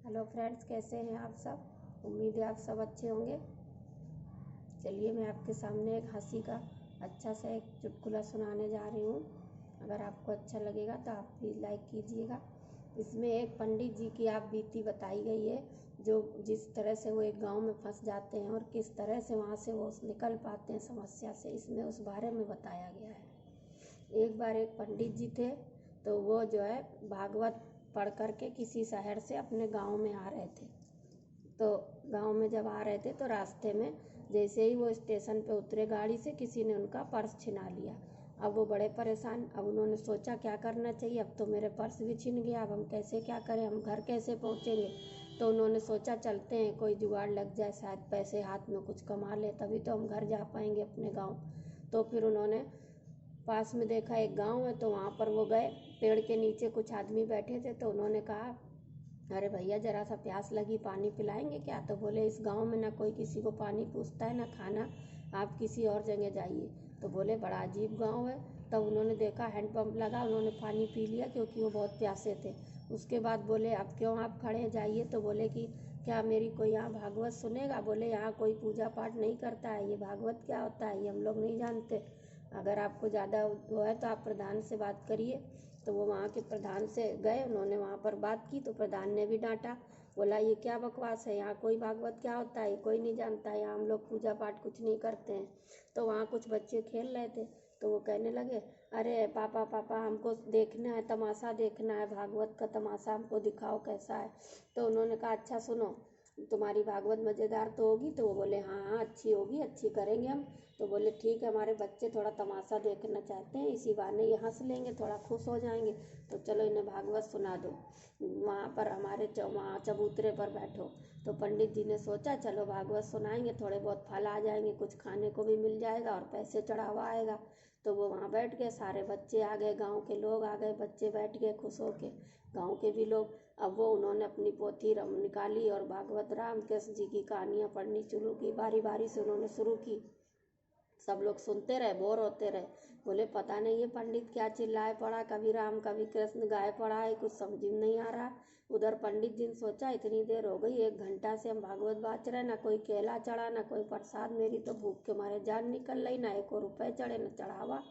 Hello friends, कैसे हैं आप सब। उम्मीद है आप सब अच्छे होंगे। चलिए मैं आपके सामने एक हंसी का अच्छा सा एक चुटकुला सुनाने जा रही हूँ। अगर आपको अच्छा लगेगा तो आप प्लीज़ लाइक कीजिएगा। इसमें एक पंडित जी की आप बीती बताई गई है, जो जिस तरह से वो एक गांव में फंस जाते हैं और किस तरह से वहाँ से वो निकल पाते हैं समस्या से, इसमें उस बारे में बताया गया है। एक बार एक पंडित जी थे, तो वो जो है भागवत पढ़ करके किसी शहर से अपने गांव में आ रहे थे। तो गांव में जब आ रहे थे तो रास्ते में जैसे ही वो स्टेशन पे उतरे गाड़ी से, किसी ने उनका पर्स छिना लिया। अब वो बड़े परेशान। अब उन्होंने सोचा क्या करना चाहिए, अब तो मेरे पर्स भी छिन गया, अब हम कैसे क्या करें, हम घर कैसे पहुंचेंगे। तो उन्होंने सोचा चलते हैं, कोई जुगाड़ लग जाए, शायद पैसे हाथ में कुछ कमा ले, तभी तो हम घर जा पाएंगे अपने गाँव। तो फिर उन्होंने पास में देखा एक गांव है, तो वहाँ पर वो गए। पेड़ के नीचे कुछ आदमी बैठे थे, तो उन्होंने कहा, अरे भैया जरा सा प्यास लगी, पानी पिलाएंगे क्या। तो बोले इस गांव में ना कोई किसी को पानी पूछता है ना खाना, आप किसी और जगह जाइए। तो बोले बड़ा अजीब गांव है। तब उन्होंने देखा हैंडपम्प लगा, उन्होंने पानी पी लिया क्योंकि वो बहुत प्यासे थे। उसके बाद बोले अब क्यों आप खड़े, जाइए। तो बोले कि क्या मेरी कोई यहाँ भागवत सुनेगा। बोले यहाँ कोई पूजा पाठ नहीं करता है, ये भागवत क्या होता है ये हम लोग नहीं जानते। अगर आपको ज़्यादा वो है तो आप प्रधान से बात करिए। तो वो वहाँ के प्रधान से गए, उन्होंने वहाँ पर बात की तो प्रधान ने भी डांटा, बोला ये क्या बकवास है, यहाँ कोई भागवत क्या होता है कोई नहीं जानता, यहाँ हम लोग पूजा पाठ कुछ नहीं करते हैं। तो वहाँ कुछ बच्चे खेल रहे थे, तो वो कहने लगे, अरे पापा पापा हमको देखना है, तमाशा देखना है, भागवत का तमाशा हमको दिखाओ कैसा है। तो उन्होंने कहा अच्छा सुनो, तुम्हारी भागवत मज़ेदार तो होगी। तो वो बोले हाँ हाँ अच्छी होगी, अच्छी करेंगे हम। तो बोले ठीक है, हमारे बच्चे थोड़ा तमाशा देखना चाहते हैं, इसी बहाने ये हंस लेंगे, थोड़ा खुश हो जाएंगे, तो चलो इन्हें भागवत सुना दो, वहाँ पर हमारे वहाँ चबूतरे पर बैठो। तो पंडित जी ने सोचा चलो भागवत सुनाएंगे, थोड़े बहुत फल आ जाएंगे, कुछ खाने को भी मिल जाएगा और पैसे चढ़ावा आएगा। तो वो वहाँ बैठ गए, सारे बच्चे आ गए, गाँव के लोग आ गए, बच्चे बैठ गए खुश होके, गाँव के भी लोग। अब वो उन्होंने अपनी पोथी निकाली और भागवत राम कृष्ण जी की कहानियाँ पढ़नी शुरू की, बारी बारी से उन्होंने शुरू की। सब लोग सुनते रहे, बोर होते रहे। बोले पता नहीं ये पंडित क्या चिल्लाए पड़ा, कभी राम कभी कृष्ण गाए पड़ा है, कुछ समझ में नहीं आ रहा। उधर पंडित जी ने सोचा इतनी देर हो गई, 1 घंटा से हम भागवत बाँच रहे, ना कोई केला चढ़ा ना कोई प्रसाद, मेरी तो भूख के मारे जान निकल रही, ना 1 रुपए चढ़े न चढ़ावा।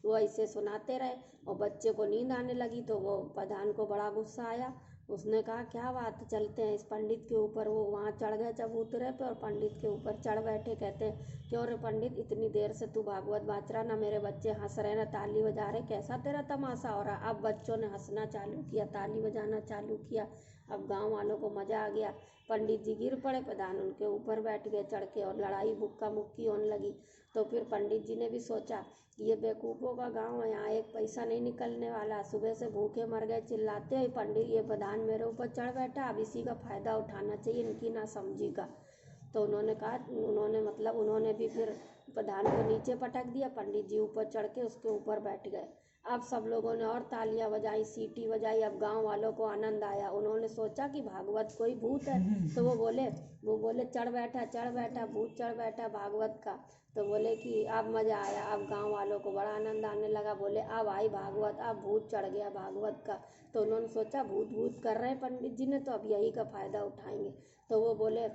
वो ऐसे सुनाते रहे और बच्चे को नींद आने लगी। तो वो प्रधान को बड़ा गुस्सा आया, उसने कहा क्या बात, चलते हैं इस पंडित के ऊपर। वो वहाँ चढ़ गए चबूतरे पे और पंडित के ऊपर चढ़ बैठे। कहते हैं क्यों रे पंडित, इतनी देर से तू भागवत बाँच रहा, ना मेरे बच्चे हंस रहे ना ताली बजा रहे, कैसा तेरा तमाशा हो रहा। अब बच्चों ने हंसना चालू किया, ताली बजाना चालू किया। अब गांव वालों को मजा आ गया। पंडित जी गिर पड़े, प्रधान उनके ऊपर बैठ गए चढ़ के और लड़ाई बुक्का मुक्की होने लगी। तो फिर पंडित जी ने भी सोचा ये बेवकूफ़ों का गांव है, यहाँ एक पैसा नहीं निकलने वाला, सुबह से भूखे मर गए, चिल्लाते हैं पंडित ये प्रधान मेरे ऊपर चढ़ बैठा, अब इसी का फ़ायदा उठाना चाहिए, इनकी ना समझी का। तो उन्होंने कहा, उन्होंने भी फिर प्रधान को नीचे पटक दिया, पंडित जी ऊपर चढ़ के उसके ऊपर बैठ गए। अब सब लोगों ने और तालियां बजाई, सीटी बजाई, अब गांव वालों को आनंद आया। उन्होंने सोचा कि भागवत कोई भूत है, तो वो बोले चढ़ बैठा भूत चढ़ बैठा भागवत का। तो बोले कि अब मज़ा आया, अब गांव वालों को बड़ा आनंद आने लगा। बोले अब आई भागवत, अब भूत चढ़ गया भागवत का। तो उन्होंने सोचा भूत भूत कर रहे हैं पंडित जी ने, तो अब यही का फ़ायदा उठाएंगे। तो वो बोले,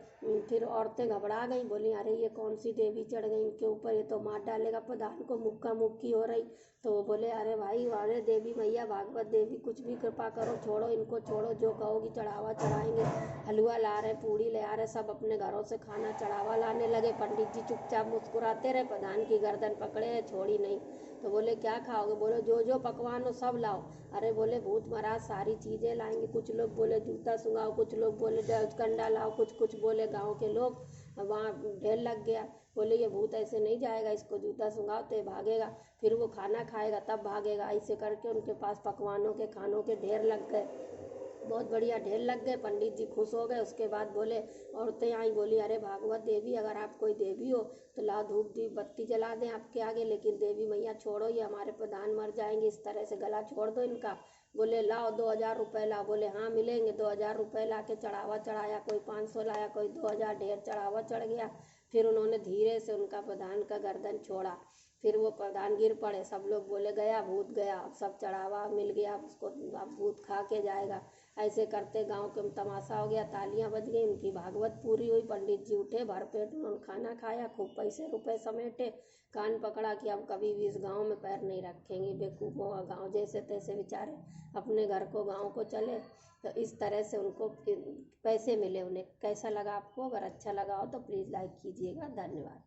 फिर औरतें घबरा गई, बोली अरे ये कौन सी देवी चढ़ गई इनके ऊपर, ये तो मार डालेगा प्रधान को, मुक्का मुक्की हो रही। तो वो बोले अरे भाई, अरे देवी मैया भागवत देवी कुछ भी कृपा करो, छोड़ो इनको, छोड़ो, जो कहोगी चढ़ावा चढ़ाएंगे। हलवा ला रहे, पूड़ी ले आ रहे, सब अपने घरों से खाना चढ़ावा लाने लगे। पंडित जी चुपचाप मुस्कुराते रहे, प्रधान की गर्दन पकड़े, छोड़ी नहीं। तो बोले क्या खाओगे, बोले जो जो पकवान हो सब लाओ। अरे बोले भूत महाराज सारी चीज़ें लाएंगे। कुछ लोग बोले जूता सुंघाओ, कुछ लोग बोले कंडा लाओ, कुछ बोले गाँव के लोग। वहाँ ढेर लग गया। बोले ये भूत ऐसे नहीं जाएगा, इसको जूता सुंघाओ तो भागेगा, फिर वो खाना खाएगा तब भागेगा। ऐसे करके उनके पास पकवानों के खानों के ढेर लग गए, बहुत बढ़िया ढेर लग गए। पंडित जी खुश हो गए। उसके बाद बोले, औरतें आई, बोली अरे भागवत देवी अगर आप कोई देवी हो तो लाओ धूप दीप बत्ती जला दें आपके आगे, लेकिन देवी मैया छोड़ो, ये हमारे प्रधान मर जाएंगे, इस तरह से गला छोड़ दो इनका। बोले लाओ 2000 रुपये लाओ। बोले हाँ मिलेंगे। 2000 रुपये ला के चढ़ावा चढ़ाया, कोई 500 लाया, कोई 2000, ढेर चढ़ावा चढ़ गया। फिर उन्होंने धीरे से उनका प्रधान का गर्दन छोड़ा, फिर वो प्रधान गिर पड़े। सब लोग बोले गया भूत गया, अब सब चढ़ावा मिल गया, अब उसको अब भूत खा के जाएगा। ऐसे करते गांव के में तमाशा हो गया, तालियां बज गई, उनकी भागवत पूरी हुई। पंडित जी उठे, भरपेट उन्होंने खाना खाया, खूब पैसे रुपए समेटे, कान पकड़ा कि अब कभी भी इस गांव में पैर नहीं रखेंगे, बेवकूफ़ों का गांव। जैसे तैसे बेचारे अपने घर को गांव को चले। तो इस तरह से उनको पैसे मिले उन्हें। कैसा लगा आपको? अगर अच्छा लगा हो तो प्लीज़ लाइक कीजिएगा। धन्यवाद।